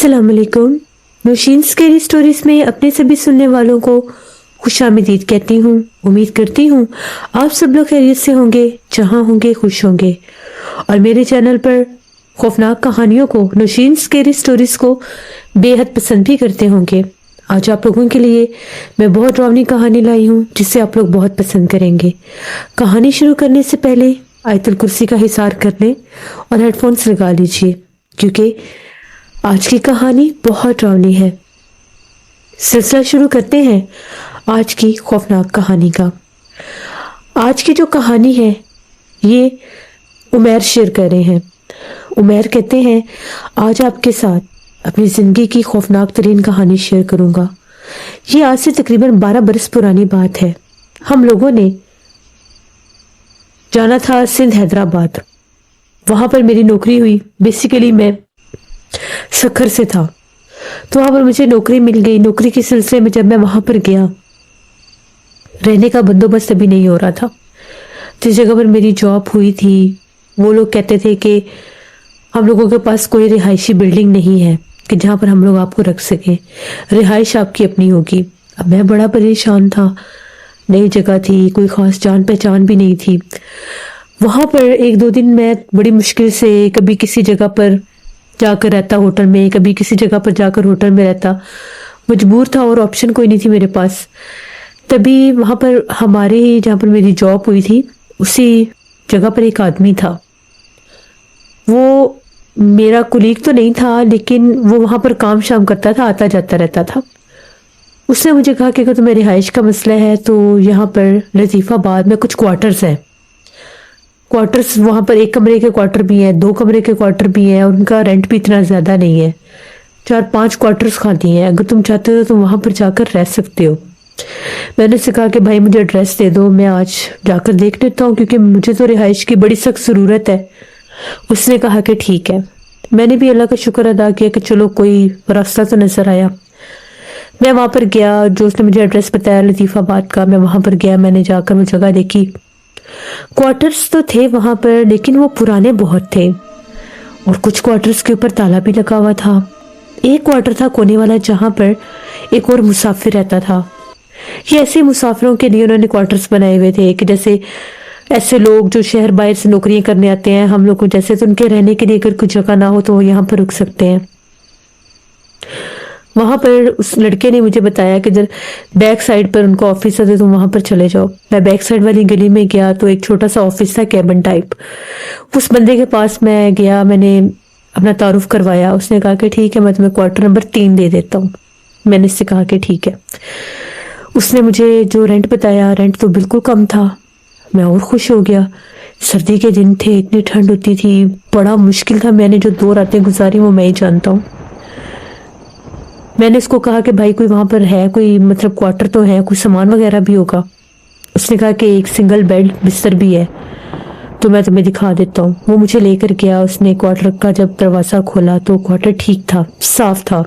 अस्सलाम वालेकुम। Nausheen scary stories में अपने सभी सुनने वालों को खुशामदीद कहती हूँ। उम्मीद करती हूँ आप सब लोग खैरियत से होंगे, जहाँ होंगे खुश होंगे और मेरे चैनल पर खौफनाक कहानियों को, नौशीन स्केरी स्टोरीज को बेहद पसंद भी करते होंगे। आज आप लोगों के लिए मैं बहुत डरावनी कहानी लाई हूँ जिसे आप लोग बहुत पसंद करेंगे। कहानी शुरू करने से पहले आयतुल कुर्सी का हिसार कर लें और हेडफोन्स लगा लीजिए, क्योंकि आज की कहानी बहुत डरावनी है। सिलसिला शुरू करते हैं आज की खौफनाक कहानी का। आज की जो कहानी है ये उमैर शेयर कर रहे हैं। उमैर कहते हैं, आज आपके साथ अपनी ज़िंदगी की खौफनाक तरीन कहानी शेयर करूंगा। ये आज से तकरीबन 12 बरस पुरानी बात है। हम लोगों ने जाना था सिंध हैदराबाद। वहां पर मेरी नौकरी हुई। बेसिकली मैं सखर से था, तो वहां पर मुझे नौकरी मिल गई। नौकरी के सिलसिले में जब मैं वहां पर गया, रहने का बंदोबस्त अभी नहीं हो रहा था। जिस जगह पर मेरी जॉब हुई थी वो लोग कहते थे कि हम लोगों के पास कोई रिहायशी बिल्डिंग नहीं है कि जहां पर हम लोग आपको रख सके, रिहाइश आपकी अपनी होगी। अब मैं बड़ा परेशान था, नई जगह थी, कोई खास जान पहचान भी नहीं थी। वहां पर 1-2 दिन मैं बड़ी मुश्किल से कभी किसी जगह पर जाकर रहता होटल में, कभी किसी जगह पर जाकर होटल में रहता। मजबूर था और ऑप्शन कोई नहीं थी मेरे पास। तभी वहां पर हमारे जहाँ पर मेरी जॉब हुई थी उसी जगह पर एक आदमी था। वो मेरा कुलीग तो नहीं था, लेकिन वो वहां पर काम शाम करता था, आता जाता रहता था। उसने मुझे कहा कि अगर तुम्हें रिहाइश का मसला है तो यहाँ पर लतीफ़ाबाद में कुछ क्वार्टर्स हैं। क्वार्टर्स वहां पर 1 कमरे के क्वार्टर भी हैं, 2 कमरे के क्वार्टर भी हैं और उनका रेंट भी इतना ज्यादा नहीं है। 4-5 क्वार्टर्स खाली हैं। अगर तुम चाहते हो तो वहां पर जाकर रह सकते हो। मैंने उससे कहा कि भाई मुझे एड्रेस दे दो, मैं आज जाकर देख लेता हूँ, क्योंकि मुझे तो रिहाइश की बड़ी सख्त जरूरत है। उसने कहा कि ठीक है। मैंने भी अल्लाह का शुक्र अदा किया कि चलो कोई रास्ता तो नजर आया। मैं वहां पर गया, जो उसने मुझे एड्रेस बताया लतीफ़ाबाद का, मैं वहां पर गया। मैंने जाकर वो जगह देखी। क्वार्टर्स तो थे वहां पर, लेकिन वो पुराने बहुत थे और कुछ क्वार्टर्स के ऊपर ताला भी लगा हुआ था। एक क्वार्टर था कोने वाला, जहां पर एक और मुसाफिर रहता था। ये ऐसे मुसाफिरों के लिए उन्होंने क्वार्टर्स बनाए हुए थे कि जैसे ऐसे लोग जो शहर बाहर से नौकरियां करने आते हैं, हम लोग को जैसे, तो उनके रहने के लिए अगर कुछ जगह ना हो तो वो यहाँ पर रुक सकते हैं। वहां पर उस लड़के ने मुझे बताया कि जब बैक साइड पर उनका ऑफिस है तो वहां पर चले जाओ। मैं बैक साइड वाली गली में गया तो एक छोटा सा ऑफिस था, कैबिन टाइप। उस बंदे के पास मैं गया, मैंने अपना तारुफ करवाया। उसने कहा कि ठीक है, मैं तुम्हें क्वार्टर नंबर 3 दे देता हूँ। मैंने इससे कहा कि ठीक है। उसने मुझे जो रेंट बताया, रेंट तो बिल्कुल कम था। मैं और खुश हो गया। सर्दी के दिन थे, इतनी ठंड होती थी, बड़ा मुश्किल था। मैंने जो 2 रातें गुजारी वो मैं ही जानता हूँ। मैंने इसको कहा कि भाई कोई वहां पर है, कोई मतलब क्वार्टर तो है, कोई सामान वगैरह भी होगा। उसने कहा कि एक सिंगल बेड बिस्तर भी है, तो मैं तुम्हें दिखा देता हूँ। वो मुझे लेकर गया। उसने क्वार्टर का जब दरवाजा खोला तो क्वार्टर ठीक था, साफ था।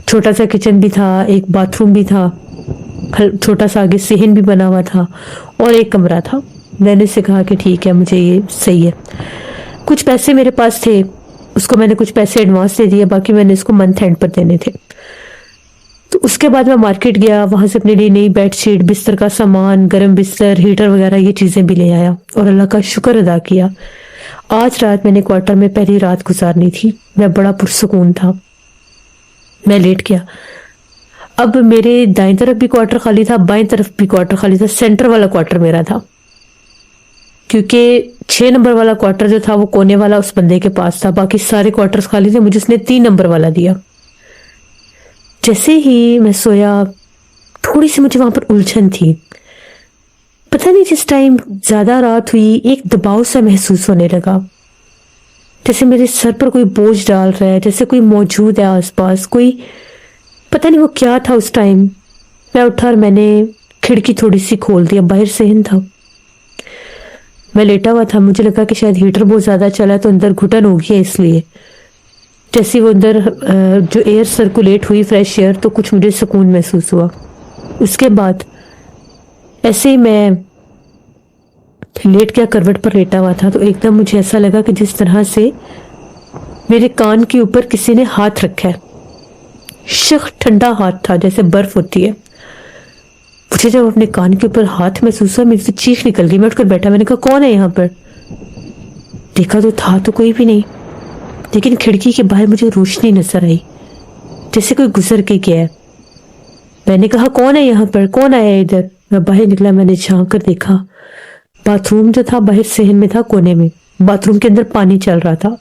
छोटा सा किचन भी था, एक बाथरूम भी था, छोटा सा आगे सिहन भी बना हुआ था और एक कमरा था। मैंने उससे कहा कि ठीक है, मुझे ये सही है। कुछ पैसे मेरे पास थे, उसको मैंने कुछ पैसे एडवांस दे दिए, बाकी मैंने इसको मंथ एंड पर देने थे। तो उसके बाद मैं मार्केट गया, वहां से अपने लिए नई बेडशीट, बिस्तर का सामान, गर्म बिस्तर, हीटर वगैरह ये चीजें भी ले आया और अल्लाह का शुक्र अदा किया। आज रात मैंने क्वार्टर में पहली रात गुजारनी थी। मैं बड़ा पुरसुकून था। मैं लेट गया। अब मेरे दाईं तरफ भी क्वार्टर खाली था, बाईं तरफ भी क्वार्टर खाली था। सेंटर वाला क्वार्टर मेरा था, क्योंकि 6 नंबर वाला क्वार्टर जो था वो कोने वाला उस बंदे के पास था। बाकी सारे क्वार्टर्स खाली थे। मुझे उसने 3 नंबर वाला दिया। जैसे ही मैं सोया, थोड़ी सी मुझे वहां पर उलझन थी। पता नहीं, जिस टाइम ज्यादा रात हुई एक दबाव सा महसूस होने लगा, जैसे मेरे सर पर कोई बोझ डाल रहा है, जैसे कोई मौजूद है आसपास। कोई पता नहीं वो क्या था उस टाइम। मैं उठा और मैंने खिड़की थोड़ी सी खोल दिया। बाहर सहन था। मैं लेटा हुआ था। मुझे लगा कि शायद हीटर बहुत ज्यादा चला तो अंदर घुटन हो गई है, इसलिए जैसे वो अंदर जो एयर सर्कुलेट हुई, फ्रेश एयर, तो कुछ मुझे सुकून महसूस हुआ। उसके बाद ऐसे ही मैं लेट गया, करवट पर लेटा हुआ था, तो एकदम मुझे ऐसा लगा कि जिस तरह से मेरे कान के ऊपर किसी ने हाथ रखा है। सख्त ठंडा हाथ था, जैसे बर्फ होती है। मुझे जब अपने कान के ऊपर हाथ महसूस हुआ, मेरी तो चीख निकल गई। मैं उठकर बैठा, मैंने कहा कौन है यहाँ पर? देखा तो था तो कोई भी नहीं, लेकिन खिड़की के बाहर मुझे रोशनी नजर आई, जैसे कोई गुजर के गया है। मैंने कहा कौन है यहाँ पर, कौन आया है इधर? मैं बाहर निकला, मैंने झांक कर देखा, बाथरूम जो था बाहर सहन में था, कोने में। बाथरूम के अंदर पानी चल रहा था,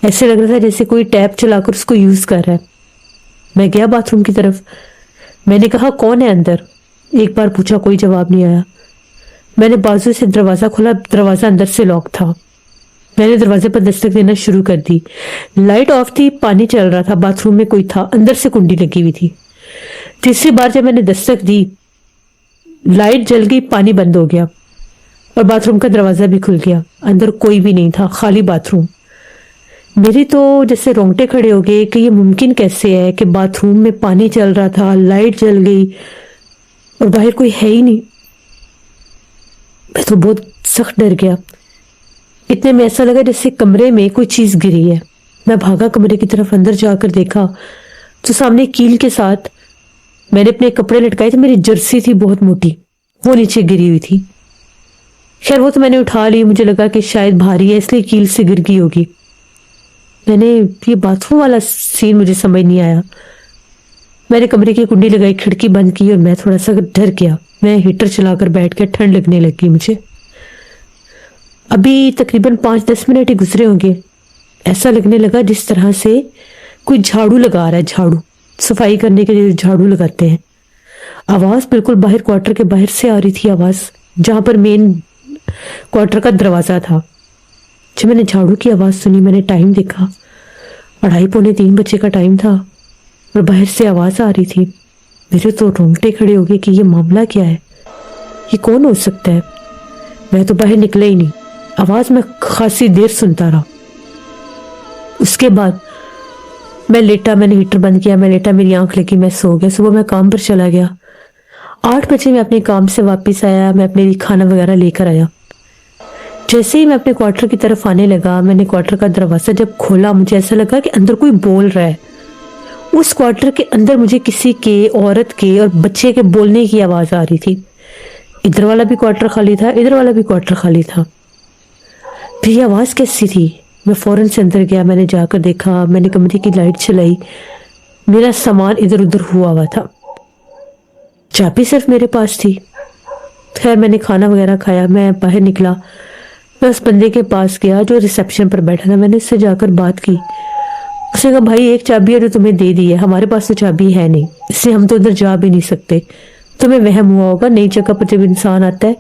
ऐसे लग रहा था जैसे कोई टैप चलाकर उसको यूज कर रहा है। मैं गया बाथरूम की तरफ, मैंने कहा कौन है अंदर? एक बार पूछा, कोई जवाब नहीं आया। मैंने बाजू से दरवाजा खोला, दरवाजा अंदर से लॉक था। मैंने दरवाजे पर दस्तक देना शुरू कर दी। लाइट ऑफ थी, पानी चल रहा था, बाथरूम में कोई था, अंदर से कुंडी लगी हुई थी। तीसरी बार जब मैंने दस्तक दी, लाइट जल गई, पानी बंद हो गया और बाथरूम का दरवाजा भी खुल गया। अंदर कोई भी नहीं था, खाली बाथरूम। मेरी तो जैसे रोंगटे खड़े हो गए कि ये मुमकिन कैसे है कि बाथरूम में पानी चल रहा था, लाइट जल गई और बाहर कोई है ही नहीं। मैं तो बहुत सख्त डर गया। इतने में ऐसा लगा जैसे कमरे में कोई चीज गिरी है। मैं भागा कमरे की तरफ, अंदर जाकर देखा तो सामने कील के साथ मैंने अपने कपड़े लटकाए थे, मेरी जर्सी थी बहुत मोटी, वो नीचे गिरी हुई थी। खैर वो तो मैंने उठा ली, मुझे लगा कि शायद भारी है इसलिए कील से गिर गई होगी। मैंने ये बाथरूम वाला सीन मुझे समझ नहीं आया। मैंने कमरे की कुंडी लगाई, खिड़की बंद की और मैं थोड़ा सा डर गया। मैं हीटर चलाकर बैठ गया, ठंड लगने लगी मुझे। अभी तकरीबन 5-10 मिनट ही गुजरे होंगे, ऐसा लगने लगा जिस तरह से कोई झाड़ू लगा रहा है, झाड़ू सफाई करने के लिए झाड़ू लगाते हैं। आवाज बिल्कुल बाहर, क्वार्टर के बाहर से आ रही थी आवाज, जहां पर मेन क्वार्टर का दरवाजा था। जब मैंने झाड़ू की आवाज सुनी, मैंने टाइम देखा, 2:30-3 बजे का टाइम था और बाहर से आवाज आ रही थी। मेरे तो रोंगटे खड़े हो गए कि ये मामला क्या है, ये कौन हो सकता है। मैं तो बाहर निकला ही नहीं, आवाज में खासी देर सुनता रहा। उसके बाद मैं लेटा, मैंने हीटर बंद किया, मैं लेटा, मेरी आंख लगी, मैं सो गया। सुबह मैं काम पर चला गया। 8 बजे मैं अपने काम से वापस आया, मैं अपने लिए खाना वगैरह लेकर आया। जैसे ही मैं अपने क्वार्टर की तरफ आने लगा, मैंने क्वार्टर का दरवाजा जब खोला, मुझे ऐसा लगा कि अंदर कोई बोल रहा है। उस क्वार्टर के अंदर मुझे किसी के, औरत के और बच्चे के बोलने की आवाज आ रही थी। इधर वाला भी क्वार्टर खाली था, इधर वाला भी क्वार्टर खाली था। फिर ये आवाज कैसी थी? मैं फौरन से अंदर गया, मैंने जाकर देखा, मैंने कमरे की लाइट चलाई, मेरा सामान इधर उधर हुआ था, चाबी सिर्फ मेरे पास थी। खैर मैंने खाना वगैरह खाया, मैं बाहर निकला, मैं उस बंदे के पास गया जो रिसेप्शन पर बैठा था। मैंने उससे जाकर बात की। उसने कहा भाई एक चाबी है जो तुम्हें दे दी है, हमारे पास तो चाबी है नहीं, इसलिए हम तो उधर जा भी नहीं सकते। तुम्हें वहम हुआ होगा, नई जगह पर जब इंसान आता है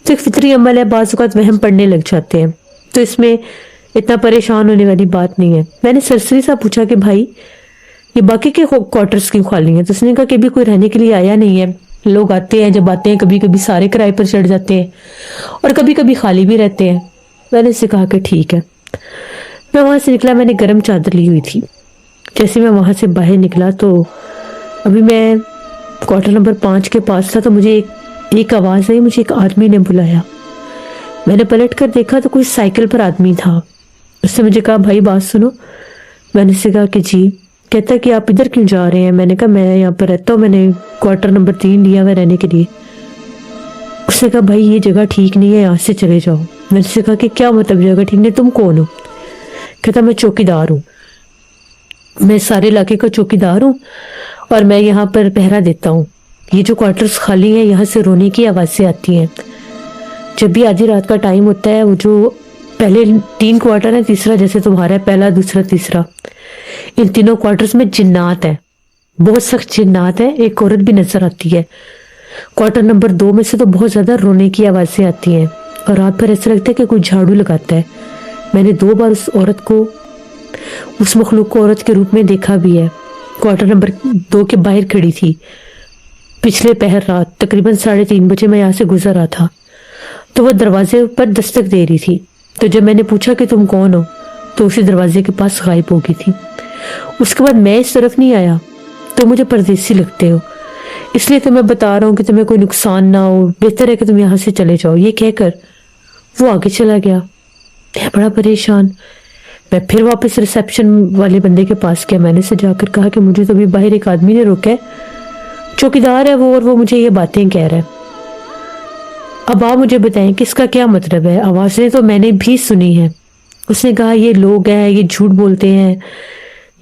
तो एक फितरी अमल है, बाज़ औक़ात वहम पड़ने लग जाते हैं, तो इसमें इतना परेशान होने वाली बात नहीं है। मैंने सरसरी सा पूछा कि भाई ये बाकी के क्वार्टर्स क्यों खाली हैं? तो उसने कहा कि भी कोई रहने के लिए आया नहीं है, लोग आते हैं, जब आते हैं कभी कभी सारे किराए पर चढ़ जाते हैं और कभी कभी खाली भी रहते हैं। मैंने उससे कहा कि ठीक है। मैं वहां से निकला, मैंने गर्म चादर ली हुई थी। जैसे मैं वहां से बाहर निकला तो अभी मैं क्वार्टर नंबर 5 के पास था, तो मुझे एक आवाज आई, मुझे एक आदमी ने बुलाया। मैंने पलट कर देखा तो कोई साइकिल पर आदमी था। उसने मुझे कहा भाई बात सुनो। मैंने उससे कहा कि जी। कहता कि आप इधर क्यों जा रहे हैं? मैंने कहा मैं यहाँ पर रहता हूँ, मैंने क्वार्टर नंबर 3 लिया हुआ रहने के लिए। उसने कहा भाई ये जगह ठीक नहीं है, यहाँ से चले जाओ। मैंने उससे कहा कि क्या मतलब जगह ठीक नहीं, तुम कौन हो? कहता मैं चौकीदार हूँ, मैं सारे इलाके का चौकीदार हूँ और मैं यहाँ पर पहरा देता हूँ। ये जो क्वार्टर्स खाली हैं यहाँ से रोने की आवाज़ें आती हैं। जब भी आधी रात का टाइम होता है, वो जो पहले 3 क्वार्टर है, तीसरा जैसे तुम्हारा है, पहला दूसरा तीसरा, इन तीनों क्वार्टर्स में जिन्नात है, बहुत सख्त जिन्नात है। एक औरत भी नजर आती है। क्वार्टर नंबर 2 में से तो बहुत ज्यादा रोने की आवाजें आती हैं और रात भर ऐसा लगता है कि कोई झाड़ू लगाता है। मैंने 2 बार उस औरत को, उस मखलूक को औरत के रूप में देखा भी है। क्वार्टर नंबर 2 के बाहर खड़ी थी। पिछले पहर रात तकरीबन 3:30 बजे मैं यहाँ से गुजर रहा था तो वह दरवाजे पर दस्तक दे रही थी। तो जब मैंने पूछा कि तुम कौन हो, तो उसी दरवाजे के पास गायब हो गई थी। उसके बाद मैं इस तरफ नहीं आया तो मुझे परदेसी लगते हो, इसलिए तो मैं बता रहा हूँ कि तुम्हें कोई नुकसान ना हो, बेहतर है कि तुम यहाँ से चले जाओ। ये कहकर वो आगे चला गया। मैं बड़ा परेशान, میں پھر واپس ریسیپشن والے بندے کے پاس گیا. میں نے اسے جا کر کہا کہ مجھے تو ابھی باہر ایک آدمی نے روکا ہے, چوکیدار ہے وہ, اور وہ مجھے یہ باتیں کہہ رہا ہے. اب آپ مجھے بتائیں کہ اس کا کیا مطلب ہے؟ آوازیں تو میں نے بھی سنی ہیں. اس نے کہا یہ لوگ ہیں, یہ جھوٹ بولتے ہیں,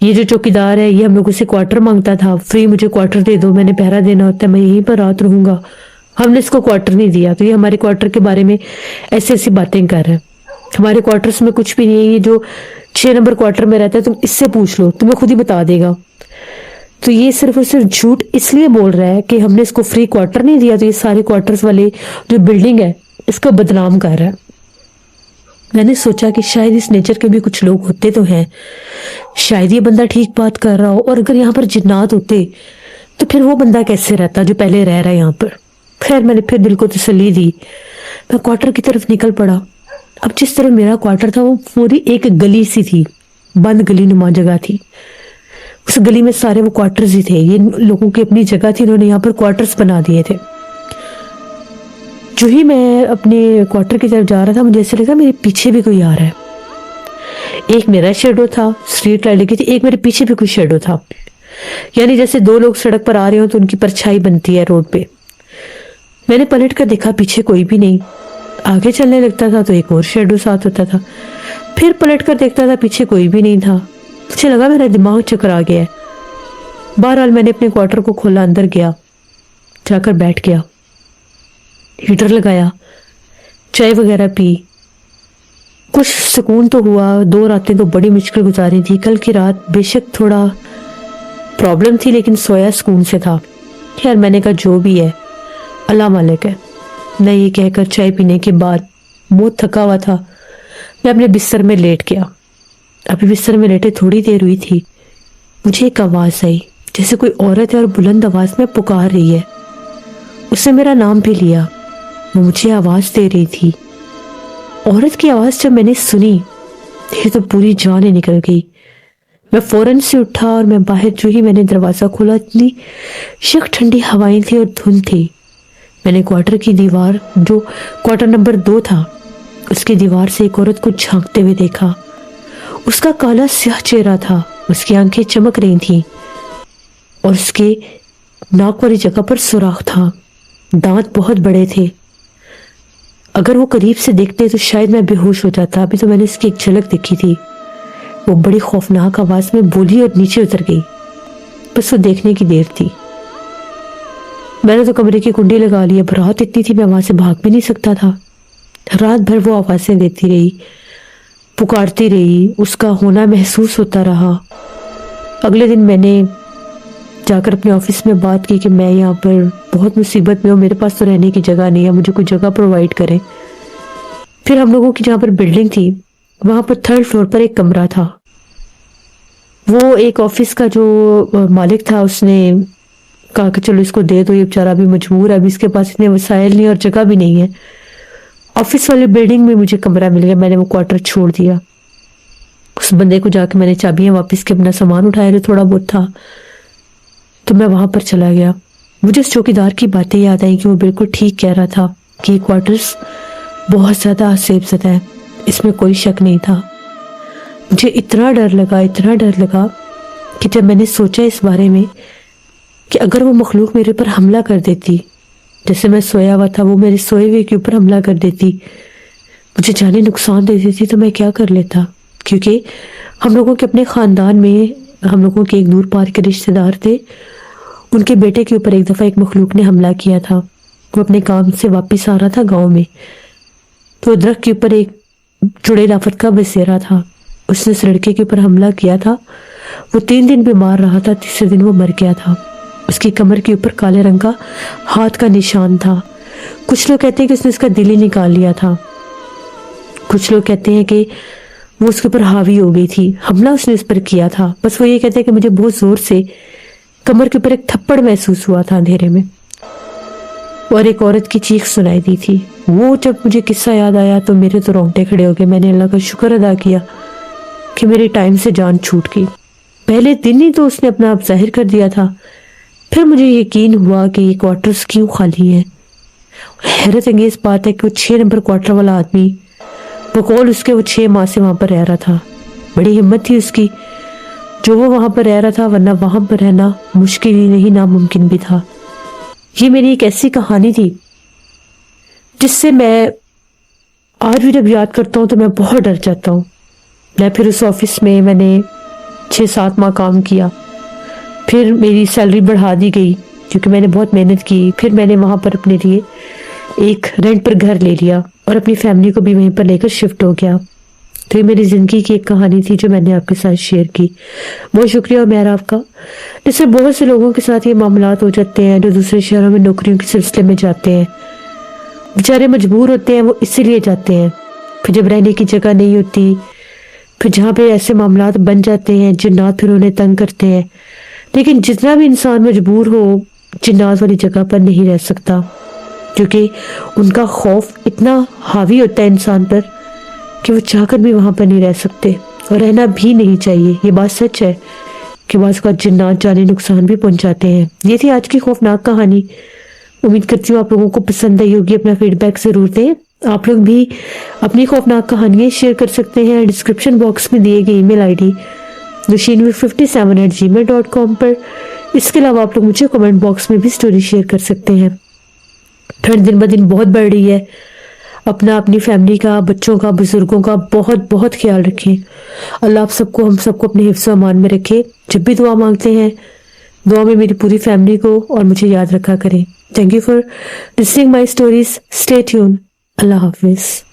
یہ جو چوکیدار ہے یہ ہم لوگوں سے کوارٹر مانگتا تھا, فری مجھے کوارٹر دے دو, میں نے پہرا دینا ہوتا ہے, میں یہیں پر رات رہوں گا. ہم نے اس کو کوارٹر نہیں دیا, تو یہ ہمارے کوارٹر کے بارے میں ایسی ایسی باتیں کر رہے ہیں. ہمارے کوارٹرز میں کچھ بھی نہیں ہے, یہ جو 6 نمبر کوارٹر میں رہتا ہے تم اس سے پوچھ لو, تمہیں خود ہی بتا دے گا. تو یہ صرف اور صرف جھوٹ اس لیے بول رہا ہے کہ ہم نے اس کو فری کوارٹر نہیں دیا, تو یہ سارے کوارٹرز والے جو بلڈنگ ہے اس کو بدنام کر رہا ہے. میں نے سوچا کہ شاید اس نیچر کے بھی کچھ لوگ ہوتے تو ہیں, شاید یہ بندہ ٹھیک بات کر رہا ہو, اور اگر یہاں پر جنات ہوتے تو پھر وہ بندہ کیسے رہتا جو پہلے رہ رہا ہے یہاں پر. خیر میں نے پھر دل کو تسلی دی, میں کوارٹر کی طرف نکل پڑا. اب جس طرح میرا کوارٹر تھا وہ پوری ایک گلی سی تھی, بند گلی نما جگہ تھی. اس گلی میں سارے وہ کوارٹرز ہی تھے, یہ لوگوں کی اپنی جگہ تھی, انہوں نے یہاں پر کوارٹرز بنا دیے تھے. جو ہی میں اپنے کوارٹر کی طرف جا رہا تھا مجھے ایسا لگا میرے پیچھے بھی کوئی آ رہا ہے. ایک میرا شیڈو تھا, اسٹریٹ لائٹ لگی تھی, ایک میرے پیچھے بھی کوئی شیڈو تھا. یعنی جیسے 2 لوگ سڑک پر آ رہے ہوں تو ان کی پرچھائی بنتی ہے روڈ پہ. میں نے پلٹ کر دیکھا, پیچھے کوئی بھی نہیں. آگے چلنے لگتا تھا تو ایک اور شیڈو ساتھ ہوتا تھا, پھر پلٹ کر دیکھتا تھا پیچھے کوئی بھی نہیں تھا. مجھے لگا میرا دماغ چکرا گیا ہے. بہرحال میں نے اپنے کوارٹر کو کھولا, اندر گیا, جا کر بیٹھ گیا, ہیٹر لگایا, چائے وغیرہ پی, کچھ سکون تو ہوا. 2 راتیں تو بڑی مشکل گزاری تھی. کل کی رات بے شک تھوڑا پرابلم تھی لیکن سویا سکون سے تھا. خیر میں نے کہا جو بھی ہے اللہ مالک ہے. میں یہ کہہ کر چائے پینے کے بعد بہت تھکا ہوا تھا, میں اپنے بستر میں لیٹ گیا. ابھی بستر میں لیٹے تھوڑی دیر ہوئی تھی, مجھے ایک آواز آئی جیسے کوئی عورت ہے اور بلند آواز میں پکار رہی ہے. اس نے میرا نام بھی لیا, وہ مجھے آواز دے رہی تھی. عورت کی آواز جب میں نے سنی یہ تو پوری جان ہی نکل گئی. میں فوراً سے اٹھا اور میں باہر جو ہی میں نے دروازہ کھولا, اتنی شک ٹھنڈی ہوائیں تھی اور دھند تھی. میں نے کوارٹر کی دیوار, جو کوارٹر نمبر 2 تھا, اس کی دیوار سے ایک عورت کو جھانکتے ہوئے دیکھا. اس کا کالا سیاہ چہرہ تھا, اس کی آنکھیں چمک رہی تھیں اور اس کے ناک والی جگہ پر سوراخ تھا. دانت بہت بڑے تھے, اگر وہ قریب سے دیکھتے تو شاید میں بے ہوش ہو جاتا. ابھی تو میں نے اس کی ایک جھلک دیکھی تھی. وہ بڑی خوفناک آواز میں بولی اور نیچے اتر گئی. بس وہ دیکھنے کی دیر تھی. میں نے تو کمرے کی کنڈی لگا لی. اب رات اتنی تھی میں وہاں سے بھاگ بھی نہیں سکتا تھا. رات بھر وہ آوازیں دیتی رہی, پکارتی رہی, اس کا ہونا محسوس ہوتا رہا. اگلے دن میں نے جا کر اپنے آفس میں بات کی کہ میں یہاں پر بہت مصیبت میں ہوں, میرے پاس تو رہنے کی جگہ نہیں ہے, مجھے کوئی جگہ پرووائڈ کریں. پھر ہم لوگوں کی جہاں پر بلڈنگ تھی وہاں پر 3rd فلور پر ایک کمرہ تھا. وہ ایک آفس کا جو مالک تھا اس نے کہا کہ چلو اس کو دے دو, یہ بیچارہ بھی مجبور ہے, ابھی اس کے پاس اتنے وسائل نہیں اور جگہ بھی نہیں ہے. آفس والی بلڈنگ میں مجھے کمرہ مل گیا. میں نے وہ کوارٹر چھوڑ دیا. اس بندے کو جا کے میں نے چابیاں واپس کے اپنا سامان اٹھایا جو تھوڑا بہت تھا, تو میں وہاں پر چلا گیا. مجھے اس چوکیدار کی باتیں یاد آئیں کہ وہ بالکل ٹھیک کہہ رہا تھا کہ یہ کوارٹرز بہت زیادہ عذاب زدہ ہے, اس میں کوئی شک نہیں تھا. مجھے اتنا ڈر لگا کہ جب میں نے سوچا اس بارے میں کہ اگر وہ مخلوق میرے اوپر حملہ کر دیتی, جیسے میں سویا ہوا تھا وہ میرے سوئے ہوئے کے اوپر حملہ کر دیتی, مجھے جانی نقصان دے دیتی, تو میں کیا کر لیتا. کیونکہ ہم لوگوں کے اپنے خاندان میں, ہم لوگوں کے ایک دور پار کے رشتے دار تھے, ان کے بیٹے کے اوپر ایک دفعہ ایک مخلوق نے حملہ کیا تھا. وہ اپنے کام سے واپس آ رہا تھا گاؤں میں, تو درخت کے اوپر ایک چڑیل آفت کا بسیرا تھا, اس نے اس لڑکے کے اوپر حملہ کیا تھا. وہ 3 دن بیمار رہا تھا, تیسرے دن وہ مر گیا تھا. اس کی کمر کے اوپر کالے رنگ کا ہاتھ کا نشان تھا. کچھ لوگ کہتے ہیں کہ اس نے اس کا دل ہی نکال لیا تھا, کچھ لوگ کہتے ہیں کہ وہ اس کے اوپر حاوی ہو گئی تھی, حملہ اس نے اس پر کیا تھا. بس وہ یہ کہتے ہیں کہ مجھے بہت زور سے کمر کے اوپر ایک تھپڑ محسوس ہوا تھا اندھیرے میں, اور ایک عورت کی چیخ سنائی دی تھی. وہ جب مجھے قصہ یاد آیا تو میرے تو رونگٹے کھڑے ہو گئے. میں نے اللہ کا شکر ادا کیا کہ میری ٹائم سے جان چھوٹ گئی. پہلے دن ہی تو اس نے اپنا آپ ظاہر کر دیا تھا. پھر مجھے یقین ہوا کہ یہ کوارٹرز کیوں خالی ہیں. حیرت انگیز بات ہے کہ وہ 6 نمبر کوارٹر والا آدمی بقول اس کے وہ 6 ماہ سے وہاں پر رہ رہا تھا. بڑی ہمت تھی اس کی، جو وہ وہاں پر رہ رہا تھا، ورنہ وہاں پر رہنا مشکل ہی نہیں ناممکن بھی تھا۔ یہ میری ایک ایسی کہانی تھی جس سے میں آج بھی جب یاد کرتا ہوں تو میں بہت ڈر جاتا ہوں۔ میں پھر اس آفس میں نے 6-7 ماہ کام کیا، پھر میری سیلری بڑھا دی گئی کیونکہ میں نے بہت محنت کی۔ پھر میں نے وہاں پر اپنے لیے ایک رینٹ پر گھر لے لیا اور اپنی فیملی کو بھی وہیں پر لے کر شفٹ ہو گیا۔ تو یہ میری زندگی کی ایک کہانی تھی جو میں نے آپ کے ساتھ شیئر کی۔ بہت شکریہ عمیر آپ کا۔ جس سے بہت سے لوگوں کے ساتھ یہ معاملات ہو جاتے ہیں جو دوسرے شہروں میں نوکریوں کے سلسلے میں جاتے ہیں، بیچارے مجبور ہوتے ہیں، وہ اسی لیے جاتے ہیں۔ پھر جب رہنے کی جگہ نہیں ہوتی، پھر جہاں پہ ایسے معاملات بن جاتے ہیں، جنات پھر انہیں تنگ کرتے ہیں۔ لیکن جتنا بھی انسان مجبور ہو، جنات والی جگہ پر نہیں رہ سکتا، کیونکہ ان کا خوف اتنا حاوی ہوتا ہے انسان پر کہ وہ چاہ کر بھی وہاں پر نہیں رہ سکتے، اور رہنا بھی نہیں چاہیے۔ یہ بات سچ ہے کہ بعض کا جنات جانی نقصان بھی پہنچاتے ہیں۔ یہ تھی آج کی خوفناک کہانی۔ امید کرتی ہوں آپ لوگوں کو پسند آئی ہوگی۔ اپنا فیڈ بیک ضرور دیں۔ آپ لوگ بھی اپنی خوفناک کہانیاں شیئر کر سکتے ہیں ڈسکرپشن باکس میں دیے گئے ای میل آئی ڈی nushinur57@gmail.com پر۔ اس کے علاوہ آپ لوگ مجھے کمنٹ باکس میں بھی سٹوری شیئر کر سکتے ہیں۔ ٹھنڈ دن بہ دن بہت بڑھ رہی ہے، اپنی فیملی کا، بچوں کا، بزرگوں کا بہت بہت خیال رکھیں۔ اللہ آپ سب کو، ہم سب کو اپنے حفظ و امان میں رکھے۔ جب بھی دعا مانگتے ہیں، دعا میں میری پوری فیملی کو اور مجھے یاد رکھا کریں۔ Thank you for listening my stories. Stay tune. اللہ حافظ۔